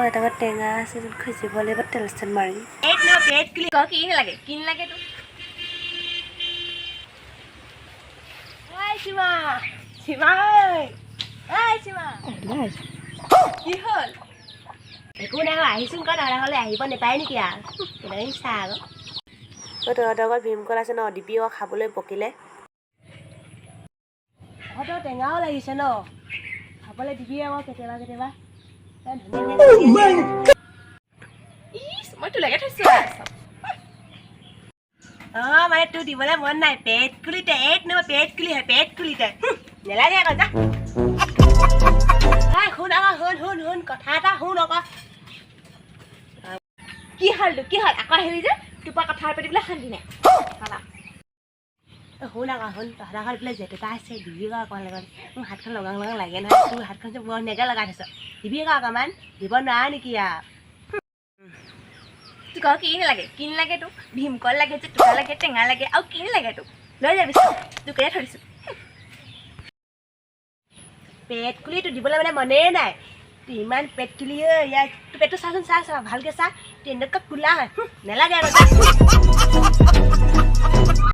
এটা টেঙা আছে খুজিব লাগিব তেল চেল মাৰি কিন লাগে তো সীমা সীমা সীমা কি হ'ল একো নাই আহিছোন ক দাদা হ'লে আহিব নাপায় নেকি আৰু চা আকৌ তহঁতৰ ঘৰত ভীমকল আছে ন দিবি খাবলৈ পকিলে টেঙাও লাগিছে ন খাবলৈ দিবি আকৌ কেতিয়াবা কেতিয়াবা মই তোৰ লাগে থৈছো মানে তোৰ দিবলৈ মন নাই পেট কুলিতে পেট কুলিতে নেলাগে আকৌ যা শুন আকৌ শুন কথা এটা শুন আকৌ কি হ'ল আকৌ আহিবি যে তোৰ পৰা কথা পাতিবলৈ শান্তি নাই শুন আকৌ তহঁতৰ ঘৰত বোলে জেতুকা আছে দিবি আকৌ লগত মোৰ হাতখন লগাং লাগে নহয় তোৰ হাতখন যে বৰ নেগা লগাই থৈছ দিবি আকৌ অকণমান দিব নোৱাৰ নেকি তোক আৰু কিন লাগে তোক ভীমকল লাগে জেতুকা লাগে টেঙা লাগে আৰু কিন লাগে তোক লৈ যাবি তোক থৈছো পেট কুলি তোৰ দিবলৈ মানে মনেই নাই তোৰ ইমান পেট কুলি ইয়াৰ তোৰ পেটটো চাচোন চা ভালকৈ চা তোৰ এনেকুৱা কোলা হয় নেলাগে আকৌ